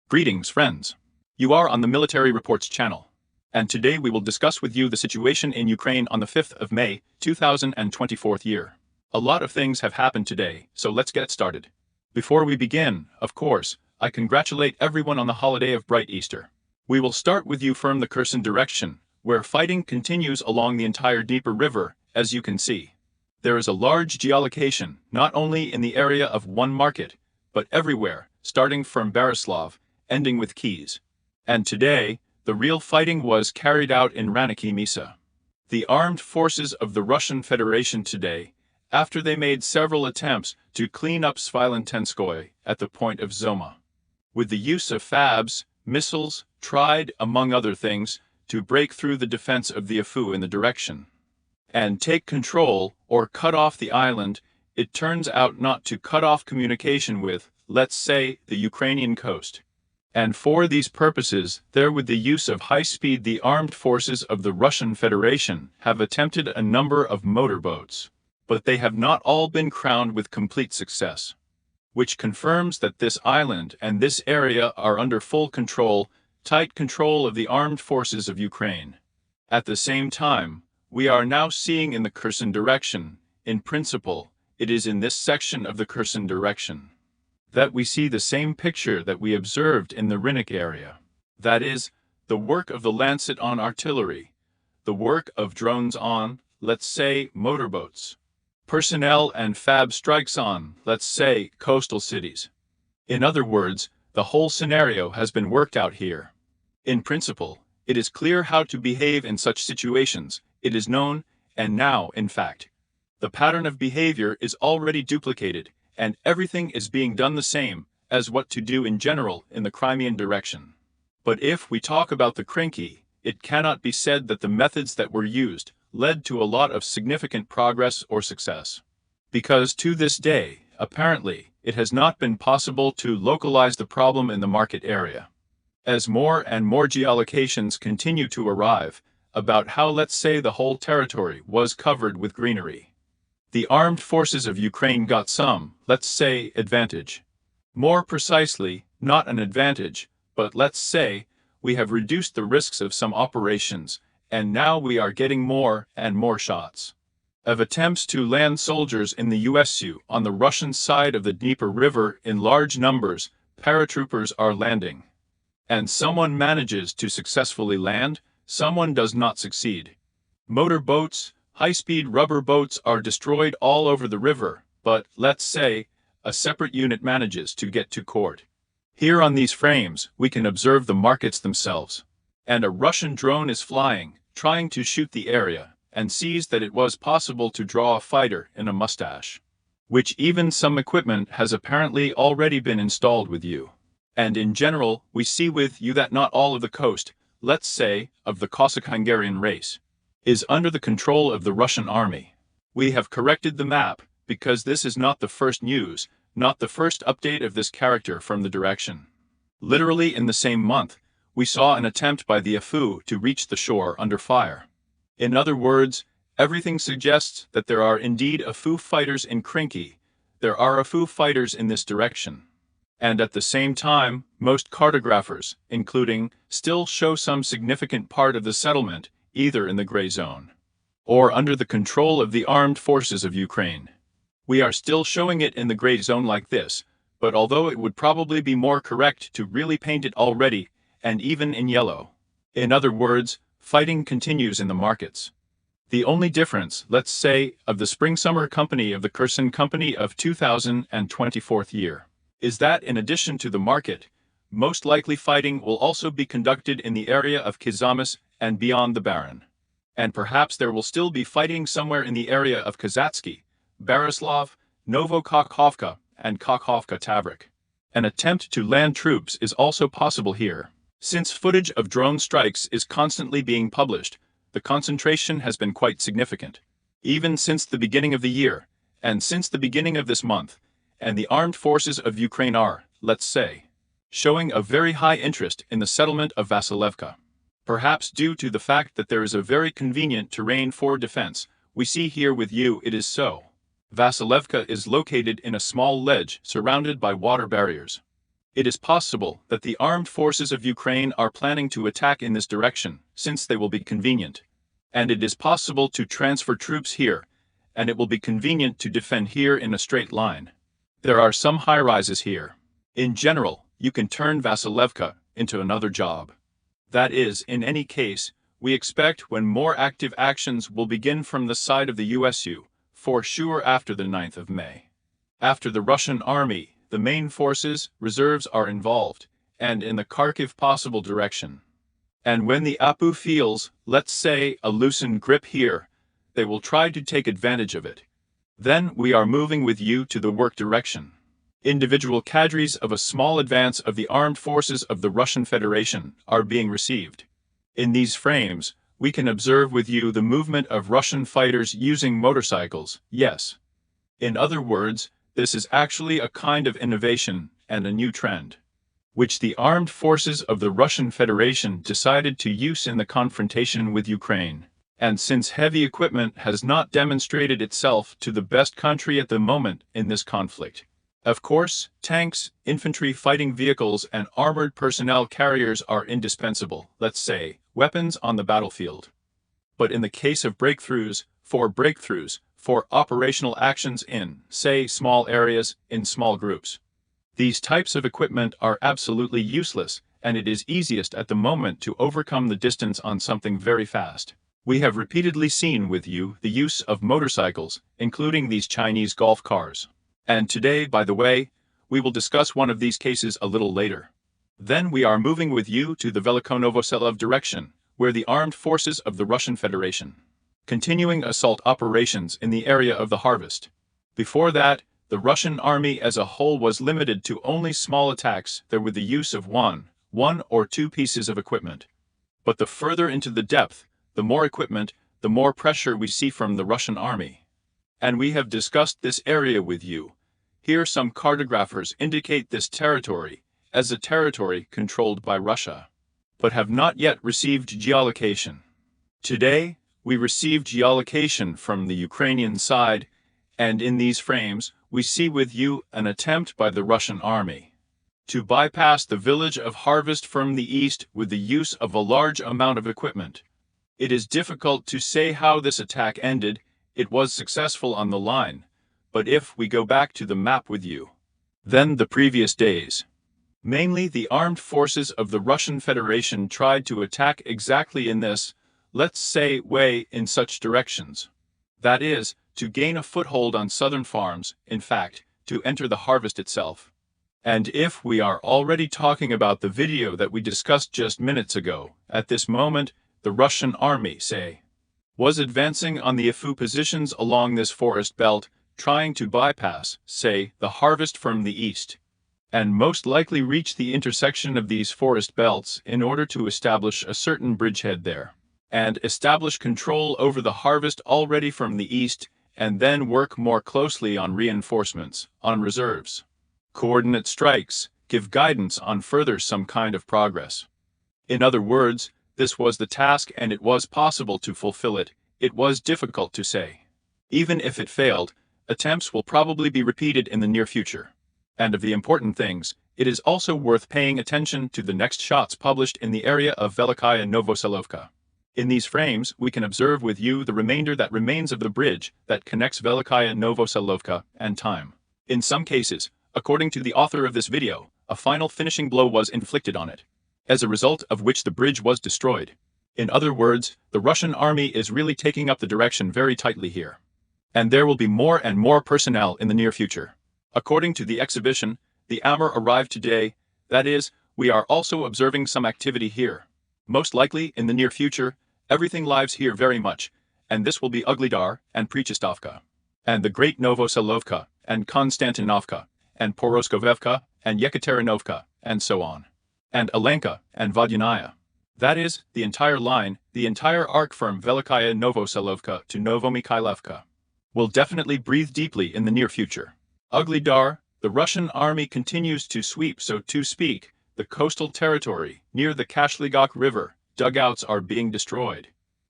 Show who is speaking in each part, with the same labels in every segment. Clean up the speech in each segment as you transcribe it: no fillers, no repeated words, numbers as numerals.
Speaker 1: Greetings, friends. You are on the Military Reports channel. And today we will discuss with you the situation in Ukraine on the 5th of May, 2024 year. A lot of things have happened today, so let's get started. Before we begin, of course, I congratulate everyone on the holiday of Bright Easter. We will start with you from the Kherson direction, where fighting continues along the entire Dnieper River, as you can see. There is a large geolocation, not only in the area of one market, but everywhere, starting from Berislav, ending with Keys. And today, the real fighting was carried out in Raniki Misa. The armed forces of the Russian Federation today, after they made several attempts to clean up Svilentenskoye at the point of Zoma, with the use of FABs, missiles, tried, among other things, to break through the defense of the Afu in the direction and take control or cut off the island. It turns out not to cut off communication with, let's say, the Ukrainian coast. And for these purposes, there with the use of high speed, the armed forces of the Russian Federation have attempted a number of motorboats, but they have not all been crowned with complete success, which confirms that this island and this area are under full control, tight control of the armed forces of Ukraine. At the same time, we are now seeing in the Kherson direction, in principle, it is in this section of the Kherson direction that we see the same picture that we observed in the Rynnyk area. That is, the work of the Lancet on artillery, the work of drones on, let's say, motorboats, personnel and FAB strikes on, let's say, coastal cities. In other words, the whole scenario has been worked out here. In principle, it is clear how to behave in such situations. It is known, and now, in fact, the pattern of behavior is already duplicated, and everything is being done the same as what to do in general in the Crimean direction. But if we talk about the Krinky, it cannot be said that the methods that were used led to a lot of significant progress or success. Because to this day, apparently, it has not been possible to localize the problem in the market area. As more and more geolocations continue to arrive, about how, let's say, the whole territory was covered with greenery, the armed forces of Ukraine got some, let's say, advantage. More precisely, not an advantage, but let's say, we have reduced the risks of some operations, and now we are getting more and more shots of attempts to land soldiers in the USU on the Russian side of the Dnieper River in large numbers. Paratroopers are landing. And someone manages to successfully land, someone does not succeed. Motorboats, high-speed rubber boats are destroyed all over the river, but, let's say, a separate unit manages to get to court. Here on these frames, we can observe the markets themselves. And a Russian drone is flying, trying to shoot the area, and sees that it was possible to draw a fighter in a mustache, which even some equipment has apparently already been installed with you. And in general, we see with you that not all of the coast, let's say, of the Cossack-Hungarian race, is under the control of the Russian army. We have corrected the map, because this is not the first news, not the first update of this character from the direction. Literally in the same month, we saw an attempt by the Afu to reach the shore under fire. In other words, everything suggests that there are indeed Afu fighters in Krinky. There are Afu fighters in this direction. And at the same time, most cartographers, including, still show some significant part of the settlement, either in the gray zone or under the control of the armed forces of Ukraine. We are still showing it in the gray zone like this, but although it would probably be more correct to really paint it already, and even in yellow. In other words, fighting continues in the markets. The only difference, let's say, of the spring-summer company of the Kherson company of 2024 year, is that in addition to the market, most likely fighting will also be conducted in the area of Kizamis and beyond the Baron. And perhaps there will still be fighting somewhere in the area of Kazatsky, Berislav, Novokakhovka, and Kakhovka-Tavrik. An attempt to land troops is also possible here. Since footage of drone strikes is constantly being published, the concentration has been quite significant. Even since the beginning of the year, and since the beginning of this month, and the armed forces of Ukraine are, let's say, showing a very high interest in the settlement of Vasilevka. Perhaps due to the fact that there is a very convenient terrain for defense, we see here with you it is so. Vasilevka is located in a small ledge surrounded by water barriers. It is possible that the armed forces of Ukraine are planning to attack in this direction, since they will be convenient. And it is possible to transfer troops here, and it will be convenient to defend here in a straight line. There are some high-rises here. In general, you can turn Vasilevka into another job. That is, in any case, we expect when more active actions will begin from the side of the USU, for sure after the 9th of May. After the Russian army, the main forces, reserves are involved, and in the Kharkiv possible direction. And when the APU feels, let's say, a loosened grip here, they will try to take advantage of it. Then we are moving with you to the work direction. Individual cadres of a small advance of the armed forces of the Russian Federation are being received. In these frames, we can observe with you the movement of Russian fighters using motorcycles, yes. In other words, this is actually a kind of innovation and a new trend, which the armed forces of the Russian Federation decided to use in the confrontation with Ukraine. And since heavy equipment has not demonstrated itself to the best country at the moment in this conflict, of course, tanks, infantry fighting vehicles and armored personnel carriers are indispensable, let's say, weapons on the battlefield. But in the case of breakthroughs, for operational actions in, say, small areas, in small groups, these types of equipment are absolutely useless, and it is easiest at the moment to overcome the distance on something very fast. We have repeatedly seen with you the use of motorcycles, including these Chinese golf cars. And today, by the way, we will discuss one of these cases a little later. Then we are moving with you to the Velikonovoselov direction, where the armed forces of the Russian Federation continuing assault operations in the area of the harvest. Before that, the Russian army as a whole was limited to only small attacks there with the use of one or two pieces of equipment. But the further into the depth, the more equipment, the more pressure we see from the Russian army. And we have discussed this area with you. Here some cartographers indicate this territory as a territory controlled by Russia, but have not yet received geolocation. Today, we received geolocation from the Ukrainian side, and in these frames, we see with you an attempt by the Russian army to bypass the village of Harvest from the east with the use of a large amount of equipment. It is difficult to say how this attack ended. It was successful on the line, but if we go back to the map with you, then the previous days, mainly the armed forces of the Russian Federation tried to attack exactly in this, let's say, way in such directions. That is, to gain a foothold on southern farms, in fact, to enter the harvest itself. And if we are already talking about the video that we discussed just minutes ago, at this moment, the Russian army, say, was advancing on the AFU positions along this forest belt, trying to bypass, say, the harvest from the east, and most likely reach the intersection of these forest belts in order to establish a certain bridgehead there, and establish control over the harvest already from the east, and then work more closely on reinforcements, on reserves. Coordinate strikes, give guidance on further some kind of progress. In other words, this was the task and it was possible to fulfill it. It was difficult to say. Even if it failed, attempts will probably be repeated in the near future. And of the important things, it is also worth paying attention to the next shots published in the area of Velikaya Novoselovka. In these frames, we can observe with you the remainder that remains of the bridge that connects Velikaya Novoselovka and time. In some cases, according to the author of this video, a final finishing blow was inflicted on it, as a result of which the bridge was destroyed. In other words, the Russian army is really taking up the direction very tightly here. And there will be more and more personnel in the near future. According to the exhibition, the Amur arrived today, that is, we are also observing some activity here. Most likely, in the near future, everything lives here very much, and this will be Ugledar and Prechistovka, and the great Novoselovka, and Konstantinovka, and Poroskovevka, and Yekaterinovka, and so on, and Alenka, and Vodyanaya. That is, the entire line, the entire arc from Velikaya Novoselovka to Novomikhailivka, will definitely breathe deeply in the near future. Ugledar, the Russian army continues to sweep, so to speak, the coastal territory near the Kashligok River. Dugouts are being destroyed.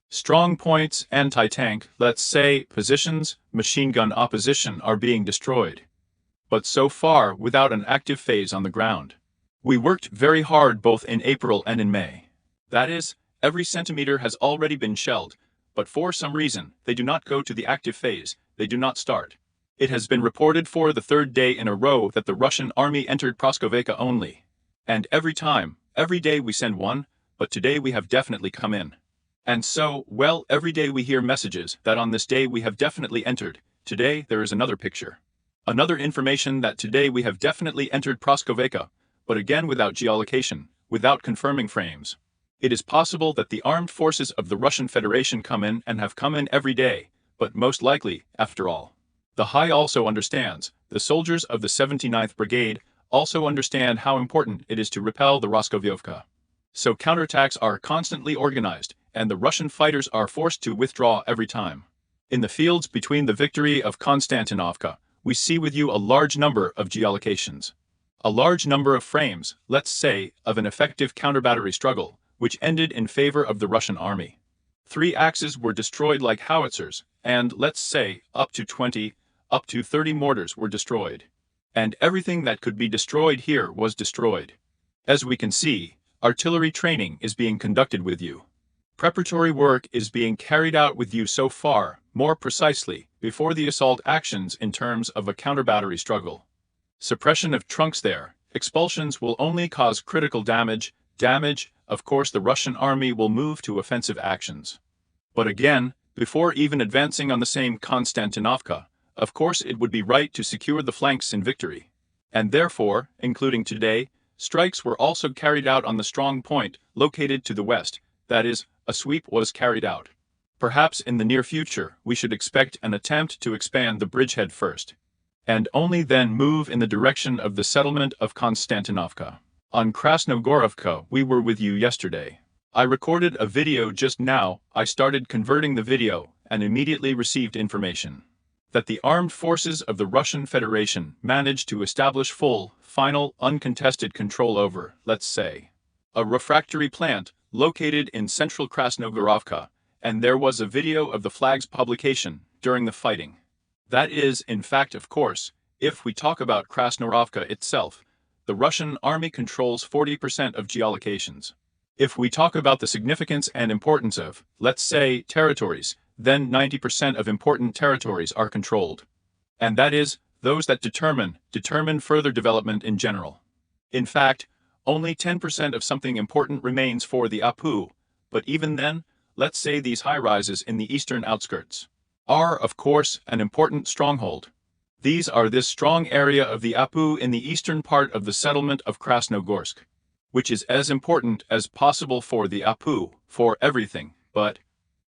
Speaker 1: Strong points, anti-tank, let's say, positions, machine gun opposition are being destroyed. But so far without an active phase on the ground. We worked very hard both in April and in May. That is, every centimeter has already been shelled, but for some reason, they do not go to the active phase, they do not start. It has been reported for the third day in a row that the Russian army entered Praskoveka only. And every day we send one, but today we have definitely come in. And so, well, every day we hear messages that on this day we have definitely entered. Today there is another picture. Another information that today we have definitely entered Praskoveka, but again without geolocation, without confirming frames. It is possible that the armed forces of the Russian Federation come in and have come in every day, but most likely, after all. The High also understands, the soldiers of the 79th Brigade also understand how important it is to repel the Roskovovka. So counterattacks are constantly organized, and the Russian fighters are forced to withdraw every time. In the fields between the victory of Konstantinovka, we see with you a large number of geolocations. A large number of frames, let's say, of an effective counter-battery struggle, which ended in favor of the Russian army. 3 axes were destroyed like howitzers, and, let's say, up to 30 mortars were destroyed. And everything that could be destroyed here was destroyed. As we can see, artillery training is being conducted with you. Preparatory work is being carried out with you so far, more precisely, before the assault actions in terms of a counter-battery struggle. Suppression of trunks there, expulsions will only cause critical damage, of course the Russian army will move to offensive actions. But again, before even advancing on the same Konstantinovka, of course it would be right to secure the flanks in victory. And therefore, including today, strikes were also carried out on the strong point located to the west, that is, a sweep was carried out. Perhaps in the near future we should expect an attempt to expand the bridgehead first, and only then move in the direction of the settlement of Konstantinovka. On Krasnogorovka we were with you yesterday. I recorded a video just now. I started converting the video and immediately received information that the armed forces of the Russian Federation managed to establish full, final, uncontested control over, let's say, a refractory plant located in central Krasnogorovka, and there was a video of the flag's publication during the fighting. That is, in fact, of course, if we talk about Krasnogorovka itself, the Russian army controls 40% of geolocations. If we talk about the significance and importance of, let's say, territories, then 90% of important territories are controlled. And that is, those that determine further development in general. In fact, only 10% of something important remains for the APU, but even then, let's say these high-rises in the eastern outskirts are, of course, an important stronghold. These are this strong area of the APU in the eastern part of the settlement of Krasnogorsk, which is as important as possible for the APU, for everything, but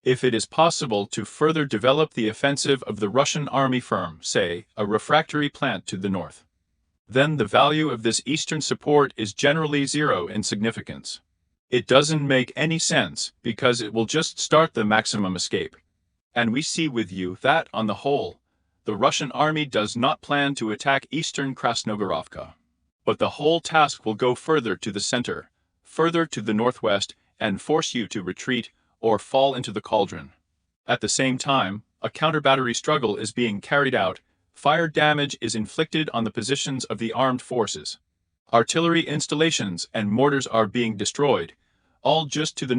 Speaker 1: if it is possible to further develop the offensive of the Russian army from, say, a refractory plant to the north, then the value of this eastern support is generally zero in significance. It doesn't make any sense because it will just start the maximum escape. And we see with you that, on the whole, the Russian army does not plan to attack eastern Krasnogorovka. But the whole task will go further to the center, further to the northwest, and force you to retreat or fall into the cauldron. At the same time, a counter-battery struggle is being carried out. Fire damage is inflicted on the positions of the armed forces. Artillery installations and mortars are being destroyed, all just to the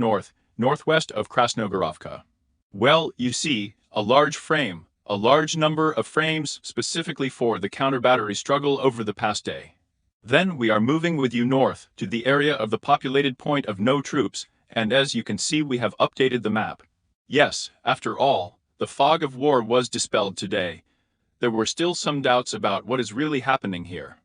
Speaker 1: northwest of Krasnogorovka. Well, you see, a large number of frames specifically for the counter-battery struggle over the past day. Then we are moving with you north to the area of the populated point of no troops, and as you can see we have updated the map. Yes, after all, the fog of war was dispelled today. There were still some doubts about what is really happening here.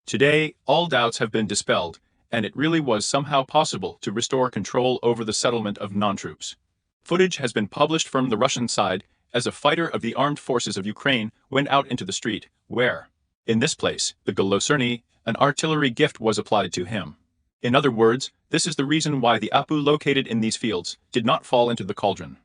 Speaker 1: Today, all doubts have been dispelled, and it really was somehow possible to restore control over the settlement of non-troops. Footage has been published from the Russian side as a fighter of the armed forces of Ukraine went out into the street, where, in this place, the Golosyrny, an artillery gift was applied to him. In other words, this is the reason why the APU located in these fields did not fall into the cauldron,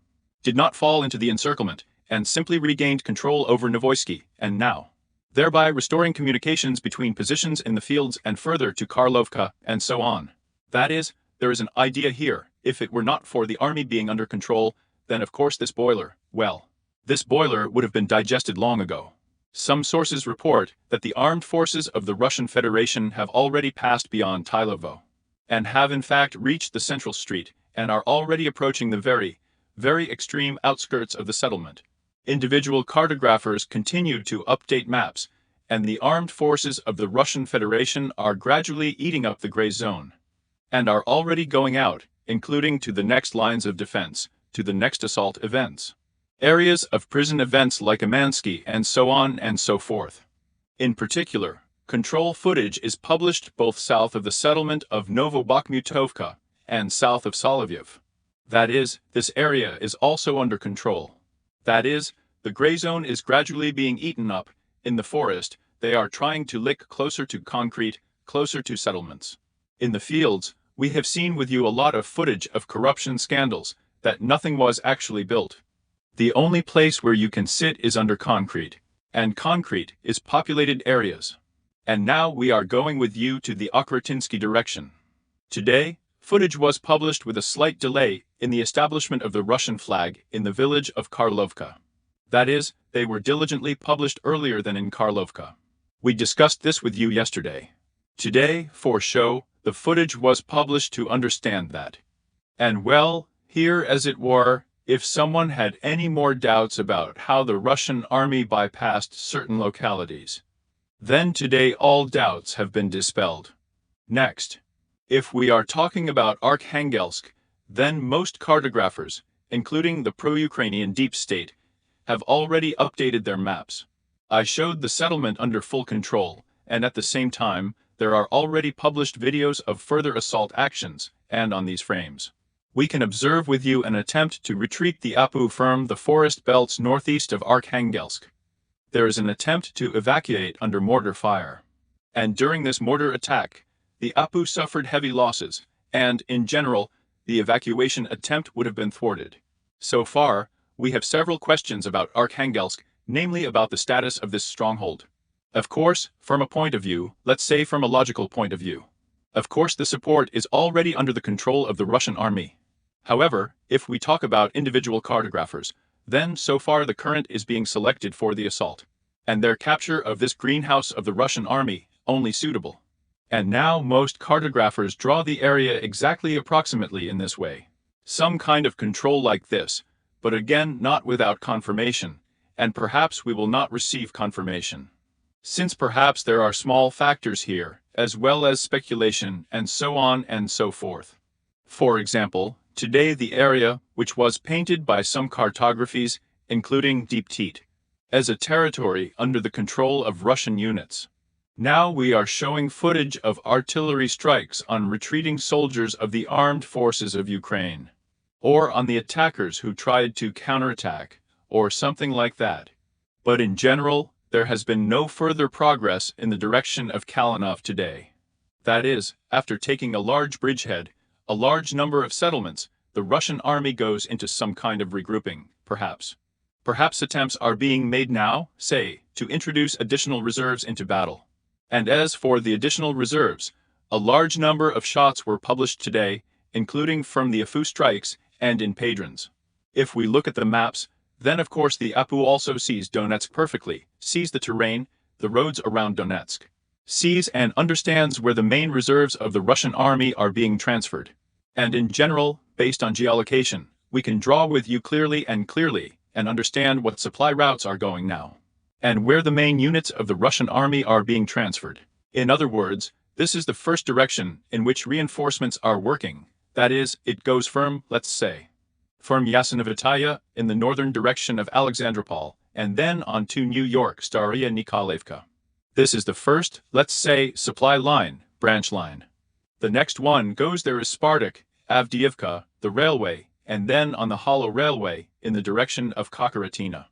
Speaker 1: did not fall into the encirclement, and simply regained control over Novoisky, and now, thereby restoring communications between positions in the fields and further to Karlovka, and so on. That is, there is an idea here. If it were not for the army being under control, then of course this boiler would have been digested long ago. Some sources report that the armed forces of the Russian Federation have already passed beyond Tylovo, and have in fact reached the central street, and are already approaching the very, very extreme outskirts of the settlement. Individual cartographers continue to update maps, and the armed forces of the Russian Federation are gradually eating up the gray zone, and are already going out, including to the next lines of defense, to the next assault events, areas of prison events like Amansky, and so on and so forth. In particular, control footage is published both south of the settlement of Novobakhmutovka and south of Solovyev. That is, this area is also under control. That is, the gray zone is gradually being eaten up. In the forest, they are trying to lick closer to concrete, closer to settlements. In the fields, we have seen with you a lot of footage of corruption scandals, that nothing was actually built. The only place where you can sit is under concrete, and concrete is populated areas. And now we are going with you to the Okretinsky direction. Today, footage was published with a slight delay in the establishment of the Russian flag in the village of Karlovka. That is, they were diligently published earlier than in Karlovka. We discussed this with you yesterday. Today, for show, the footage was published to understand that. And well, here as it were, if someone had any more doubts about how the Russian army bypassed certain localities, then today all doubts have been dispelled. Next, if we are talking about Arkhangelsk, then most cartographers, including the pro-Ukrainian deep state, have already updated their maps. I showed the settlement under full control, and at the same time, there are already published videos of further assault actions, and on these frames, we can observe with you an attempt to retreat the APU from the forest belts northeast of Arkhangelsk. There is an attempt to evacuate under mortar fire. And during this mortar attack, the APU suffered heavy losses, and, in general, the evacuation attempt would have been thwarted. So far, we have several questions about Arkhangelsk, namely about the status of this stronghold. Of course, from a point of view, let's say from a logical point of view. Of course the support is already under the control of the Russian army. However, if we talk about individual cartographers, then so far the current is being selected for the assault, and their capture of this greenhouse of the Russian army, only suitable. And now most cartographers draw the area exactly approximately in this way. Some kind of control like this, but again not without confirmation, and perhaps we will not receive confirmation. Since perhaps there are small factors here, as well as speculation and so on and so forth. For example, today the area, which was painted by some cartographies, including Deep Teat, as a territory under the control of Russian units. Now we are showing footage of artillery strikes on retreating soldiers of the armed forces of Ukraine, or on the attackers who tried to counterattack, or something like that. But in general, there has been no further progress in the direction of Kalinov today. That is, after taking a large bridgehead, a large number of settlements, the Russian army goes into some kind of regrouping, perhaps. Perhaps attempts are being made now, say, to introduce additional reserves into battle. And as for the additional reserves, a large number of shots were published today, including from the APU strikes and in Padrins. If we look at the maps, then of course the APU also sees Donetsk perfectly, sees the terrain, the roads around Donetsk, sees and understands where the main reserves of the Russian army are being transferred. And in general, based on geolocation, we can draw with you clearly and understand what supply routes are going now, and where the main units of the Russian army are being transferred. In other words, this is the first direction in which reinforcements are working. That is, it goes from, let's say, from Yasinovitaya in the northern direction of Alexandropol, and then on to New York, Staraya Nikolaevka. This is the first, let's say, supply line, branch line. The next one goes there is Spartak, Avdiivka, the railway, and then on the Hollow Railway in the direction of Kokoratina.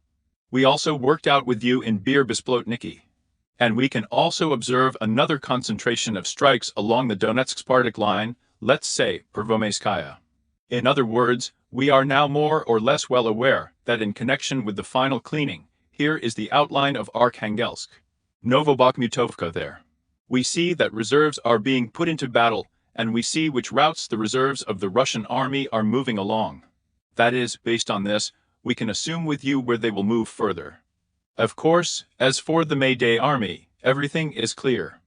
Speaker 1: We also worked out with you in Bir Besplotniki. And we can also observe another concentration of strikes along the Donetsk-Spartak line, let's say, Pervomaiskaya. In other words, we are now more or less well aware that in connection with the final cleaning, here is the outline of Arkhangelsk. Novobakhmutovka there. We see that reserves are being put into battle, and we see which routes the reserves of the Russian army are moving along. That is, based on this, we can assume with you where they will move further. Of course, as for the May Day Army, everything is clear.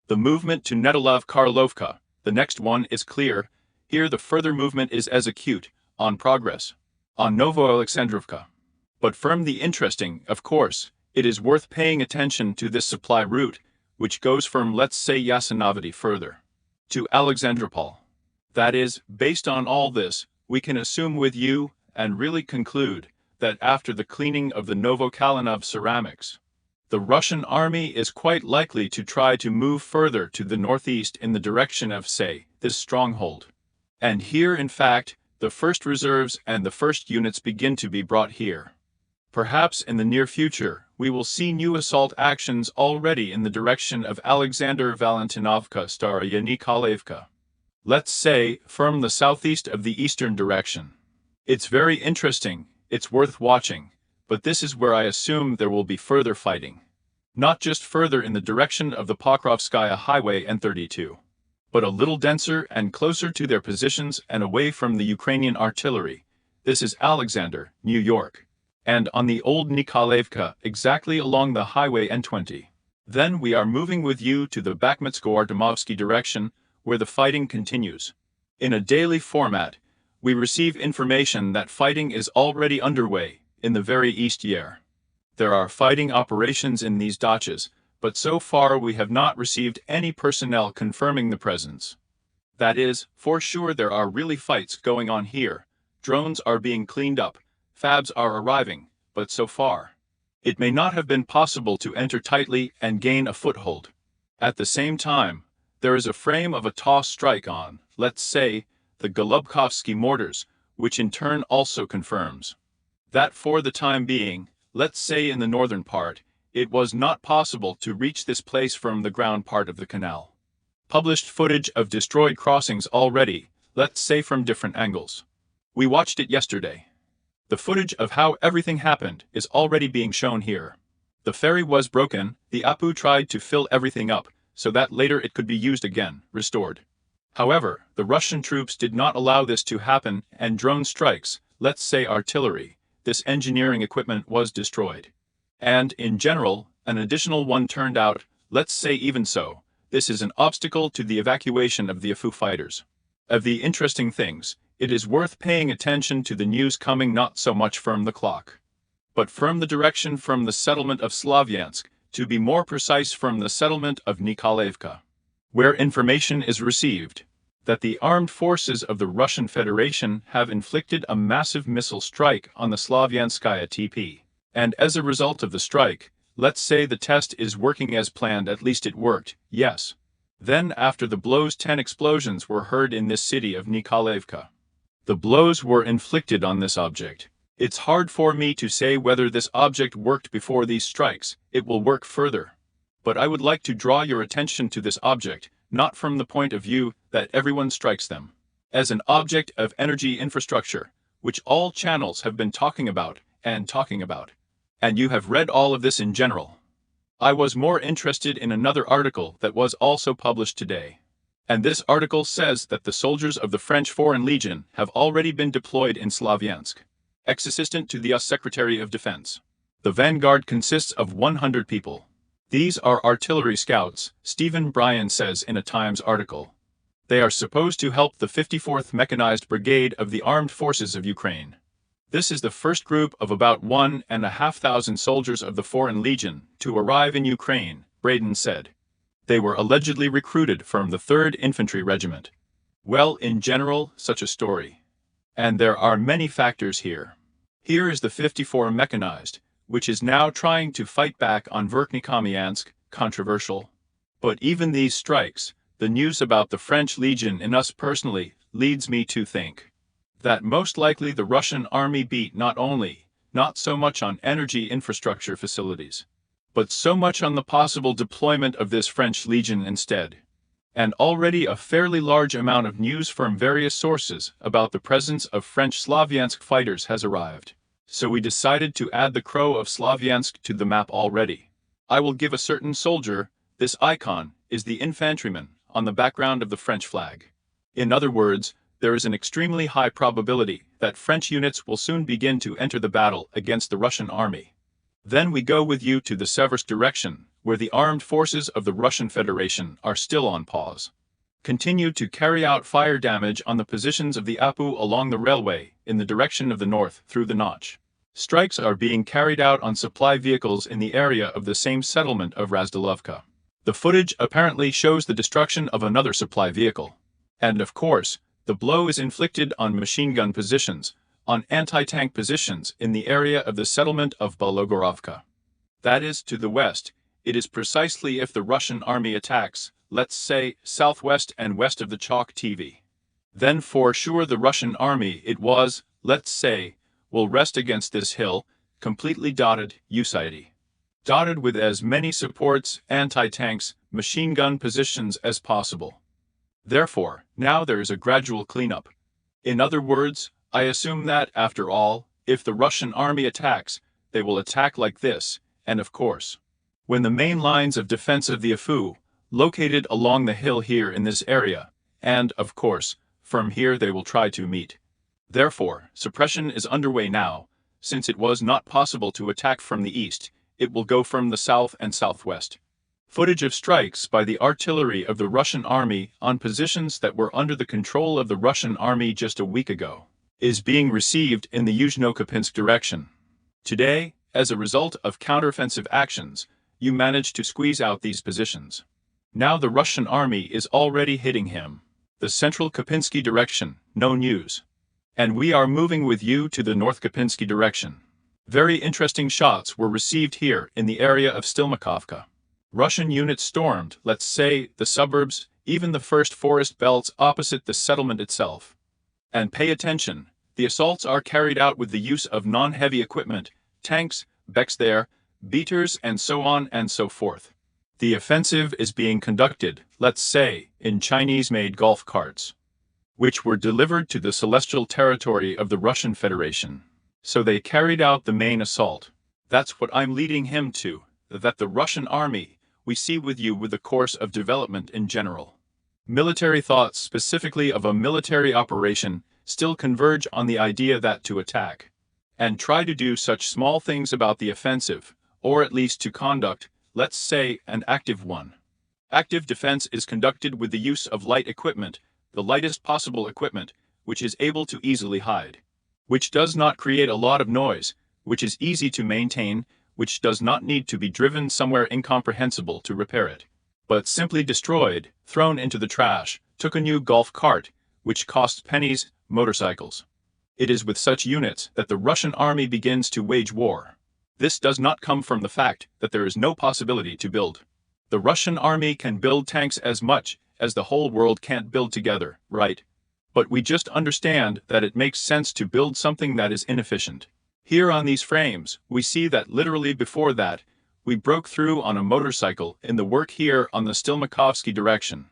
Speaker 1: The movement to Nedelov-Karlovka, the next one, is clear. Here the further movement is as acute, on progress, on Novo-Alexandrovka. But from the interesting, of course, it is worth paying attention to this supply route, which goes from, let's say, Yasinovity further to Alexandropol. That is, based on all this, we can assume with you, and really conclude, that after the cleaning of the Novokalinov ceramics, the Russian army is quite likely to try to move further to the northeast in the direction of, say, this stronghold. And here, in fact, the first reserves and the first units begin to be brought here. Perhaps in the near future, we will see new assault actions already in the direction of Alexander Valentinovka Staraya Nikolaevka. Let's say, from the southeast of the eastern direction. It's very interesting, it's worth watching, but this is where I assume there will be further fighting. Not just further in the direction of the Pokrovskaya Highway N32, but a little denser and closer to their positions and away from the Ukrainian artillery. This is Alexander, New York. And on the old Nikolaevka, exactly along the Highway N20. Then we are moving with you to the Bakhmutsko-Artemovsky direction, where the fighting continues. In a daily format, we receive information that fighting is already underway in the very east year. There are fighting operations in these dachas, but so far we have not received any personnel confirming the presence. That is, for sure there are really fights going on here, drones are being cleaned up, FABs are arriving, but so far, it may not have been possible to enter tightly and gain a foothold. At the same time, there is a frame of a toss strike on, let's say, the Golubkovsky mortars, which in turn also confirms that for the time being, let's say in the northern part, it was not possible to reach this place from the ground part of the canal. Published footage of destroyed crossings already, let's say from different angles. We watched it yesterday. The footage of how everything happened is already being shown here. The ferry was broken, the Apu tried to fill everything up, so that later it could be used again, restored. However, the Russian troops did not allow this to happen, and drone strikes, let's say artillery, this engineering equipment was destroyed. And, in general, an additional one turned out, let's say even so, this is an obstacle to the evacuation of the Apu fighters. Of the interesting things, it is worth paying attention to the news coming not so much from the clock, but from the direction from the settlement of Slavyansk, to be more precise from the settlement of Nikolaevka, where information is received that the armed forces of the Russian Federation have inflicted a massive missile strike on the Slavyanskaya TP. And as a result of the strike, let's say the test is working as planned, at least it worked, yes. Then after the blows 10 explosions were heard in this city of Nikolaevka. The blows were inflicted on this object. It's hard for me to say whether this object worked before these strikes, it will work further. But I would like to draw your attention to this object, not from the point of view that everyone strikes them, as an object of energy infrastructure, which all channels have been talking about. And you have read all of this in general. I was more interested in another article that was also published today. And this article says that the soldiers of the French Foreign Legion have already been deployed in Slavyansk, ex-assistant to the US Secretary of Defense. The vanguard consists of 100 people. These are artillery scouts, Stephen Bryan says in a Times article. They are supposed to help the 54th Mechanized Brigade of the Armed Forces of Ukraine. This is the first group of about 1,500 soldiers of the Foreign Legion to arrive in Ukraine, Braden said. They were allegedly recruited from the 3rd Infantry Regiment. Well, in general, such a story. And there are many factors here. Here is the 54 Mechanized, which is now trying to fight back on Verkhnykamiansk, controversial. But even these strikes, the news about the French Legion and us personally, leads me to think that most likely the Russian army beat not so much on energy infrastructure facilities, but so much on the possible deployment of this French Legion instead. And already a fairly large amount of news from various sources about the presence of French Slavyansk fighters has arrived. So we decided to add the Crow of Slavyansk to the map already. I will give a certain soldier, this icon, is the infantryman, on the background of the French flag. In other words, there is an extremely high probability that French units will soon begin to enter the battle against the Russian army. Then we go with you to the Seversk direction, where the armed forces of the Russian Federation are still on pause. Continue to carry out fire damage on the positions of the APU along the railway in the direction of the north through the Notch. Strikes are being carried out on supply vehicles in the area of the same settlement of Razdalovka. The footage apparently shows the destruction of another supply vehicle. And of course, the blow is inflicted on machine gun positions, on anti-tank positions in the area of the settlement of Bologorovka. That is, to the west. It is precisely if the Russian army attacks, let's say, southwest and west of the Chalk TV. Then for sure the Russian army, it was, let's say, will rest against this hill, completely dotted, dotted with as many supports, anti-tanks, machine gun positions as possible. Therefore, now there is a gradual cleanup. In other words, I assume that, after all, if the Russian army attacks, they will attack like this, and of course, when the main lines of defense of the APU, located along the hill here in this area, and, of course, from here they will try to meet. Therefore, suppression is underway now. Since it was not possible to attack from the east, it will go from the south and southwest. Footage of strikes by the artillery of the Russian army on positions that were under the control of the Russian army just a week ago is being received in the Yuzhno-Kapinsk direction. Today, as a result of counteroffensive actions, you managed to squeeze out these positions. Now the Russian army is already hitting him. The central Kapinsky direction, no news. And we are moving with you to the North Kapinsky direction. Very interesting shots were received here in the area of Stilmakovka. Russian units stormed, let's say, the suburbs, even the first forest belts opposite the settlement itself. And pay attention, the assaults are carried out with the use of non-heavy equipment, tanks, Beks there, beaters and so on and so forth. The offensive is being conducted, let's say, in Chinese-made golf carts, which were delivered to the celestial territory of the Russian Federation. So they carried out the main assault. That's what I'm leading him to, that the Russian army, we see with you with the course of development in general. Military thoughts specifically of a military operation still converge on the idea that to attack, and try to do such small things about the offensive, or at least to conduct, let's say, an active one. Active defense is conducted with the use of light equipment, the lightest possible equipment, which is able to easily hide, which does not create a lot of noise, which is easy to maintain, which does not need to be driven somewhere incomprehensible to repair it, but simply destroyed, thrown into the trash, took a new golf cart, which costs pennies, motorcycles. It is with such units that the Russian army begins to wage war. This does not come from the fact that there is no possibility to build. The Russian army can build tanks as much as the whole world can't build together, right? But we just understand that it makes sense to build something that is inefficient. Here on these frames, we see that literally before that, we broke through on a motorcycle in the work here on the Stilmakovsky direction.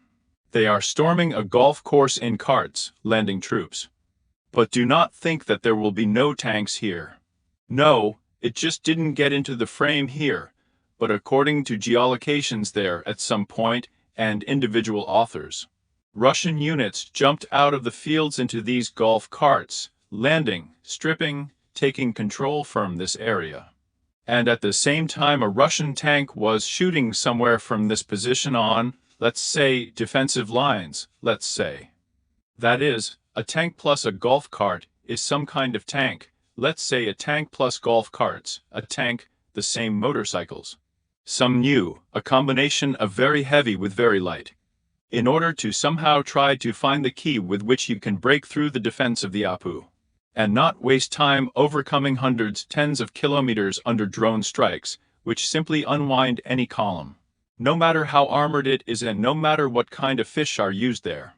Speaker 1: They are storming a golf course in carts, landing troops. But do not think that there will be no tanks here. No, it just didn't get into the frame here, but according to geolocations there at some point and individual authors, Russian units jumped out of the fields into these golf carts, landing, stripping, taking control from this area. And at the same time a Russian tank was shooting somewhere from this position on, let's say, defensive lines, let's say. That is, a tank plus a golf cart is some kind of tank, let's say a tank plus golf carts, a tank, the same motorcycles. Some new, a combination of very heavy with very light. In order to somehow try to find the key with which you can break through the defense of the APU, and not waste time overcoming hundreds, tens of kilometers under drone strikes, which simply unwind any column, no matter how armored it is and no matter what kind of fish are used there.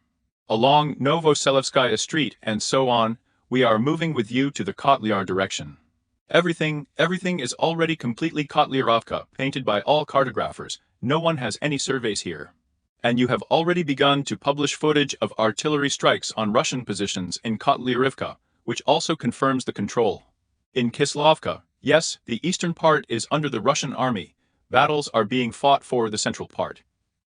Speaker 1: Along Novoselivskaya Street and so on, we are moving with you to the Kotlyar direction. Everything is already completely Kotlyarovka, painted by all cartographers. No one has any surveys here. And you have already begun to publish footage of artillery strikes on Russian positions in Kotlyarivka, which also confirms the control. In Kislovka, yes, the eastern part is under the Russian army. Battles are being fought for the central part.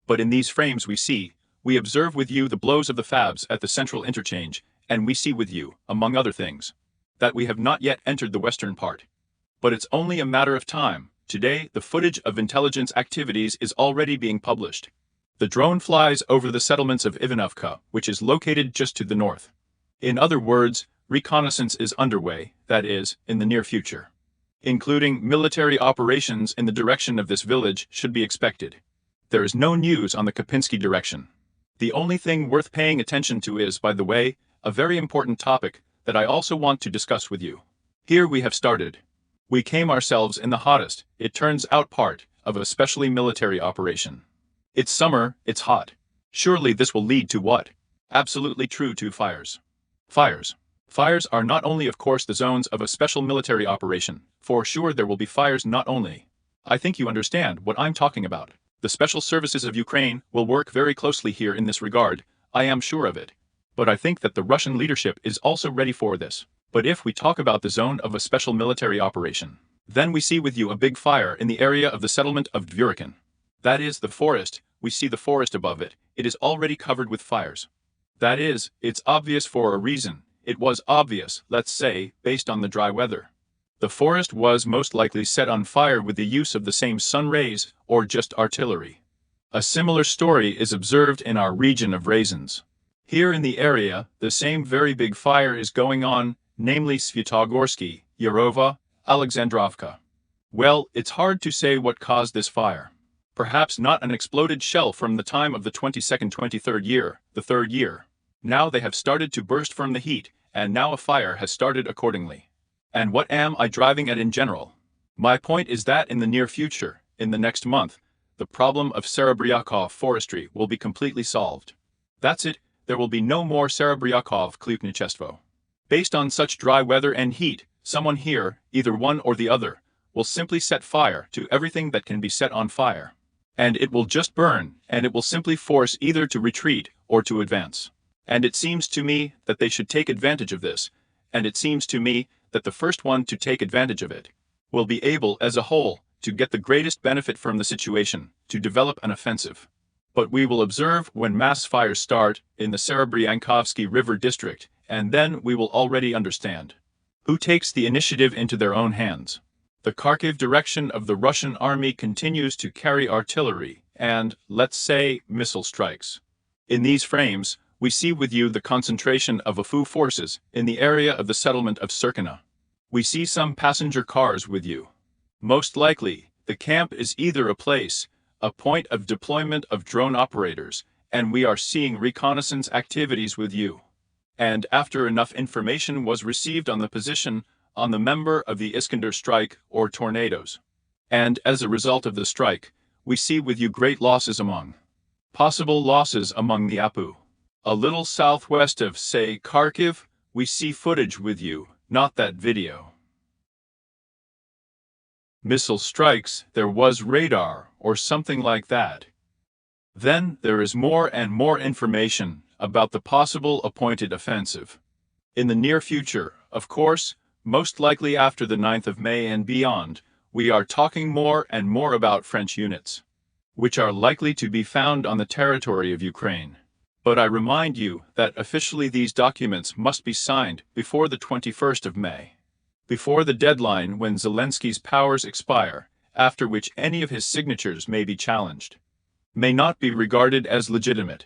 Speaker 1: But in these frames we observe with you the blows of the fabs at the central interchange, and we see with you, among other things, that we have not yet entered the western part. But it's only a matter of time. Today, the footage of intelligence activities is already being published. The drone flies over the settlements of Ivanovka, which is located just to the north. In other words, reconnaissance is underway, that is, in the near future. Including military operations in the direction of this village should be expected. There is no news on the Kopinski direction. The only thing worth paying attention to is, by the way, a very important topic that I also want to discuss with you. Here we have started. We came ourselves in the hottest, it turns out, part of a specially military operation. It's summer, it's hot. Surely this will lead to what? Absolutely true, to fires. Fires. Fires are not only, of course, the zones of a special military operation. For sure there will be fires not only. I think you understand what I'm talking about. The special services of Ukraine will work very closely here in this regard, I am sure of it. But I think that the Russian leadership is also ready for this. But if we talk about the zone of a special military operation, then we see with you a big fire in the area of the settlement of Dvyurikin. That is the forest, we see the forest above it, it is already covered with fires. That is, it's obvious for a reason. It was obvious, let's say, based on the dry weather. The forest was most likely set on fire with the use of the same sun rays, or just artillery. A similar story is observed in our region of Raisins. Here in the area, the same very big fire is going on, namely Svyatogorsky, Yarova, Alexandrovka. Well, it's hard to say what caused this fire. Perhaps not an exploded shell from the time of the 22nd, 23rd year, the third year. Now they have started to burst from the heat, and now a fire has started accordingly. And what am I driving at in general? My point is that in the near future, in the next month, the problem of Serebryakov forestry will be completely solved. That's it, there will be no more Serebryakov Klyuknichestvo. Based on such dry weather and heat, someone here, either one or the other, will simply set fire to everything that can be set on fire. And it will just burn, and it will simply force either to retreat or to advance. And it seems to me that they should take advantage of this, and it seems to me that the first one to take advantage of it will be able, as a whole, to get the greatest benefit from the situation, to develop an offensive. But we will observe when mass fires start in the Serebryankovsky River district, and then we will already understand who takes the initiative into their own hands. The Kharkiv direction of the Russian army continues to carry artillery and, let's say, missile strikes. In these frames, we see with you the concentration of AFU forces in the area of the settlement of Sirkina. We see some passenger cars with you. Most likely, the camp is either a place, a point of deployment of drone operators, and we are seeing reconnaissance activities with you. And after enough information was received on the position, on the member of the Iskander strike or tornadoes. And as a result of the strike, we see with you great losses among possible losses among the APU. A little southwest of, say, Kharkiv, we see footage with you, not that video. Missile strikes, there was radar, or something like that. Then there is more and more information about the possible appointed offensive. In the near future, of course, most likely after the 9th of May and beyond, we are talking more and more about French units, which are likely to be found on the territory of Ukraine. But I remind you that officially these documents must be signed before the 21st of May, before the deadline when Zelensky's powers expire, after which any of his signatures may be challenged, may not be regarded as legitimate,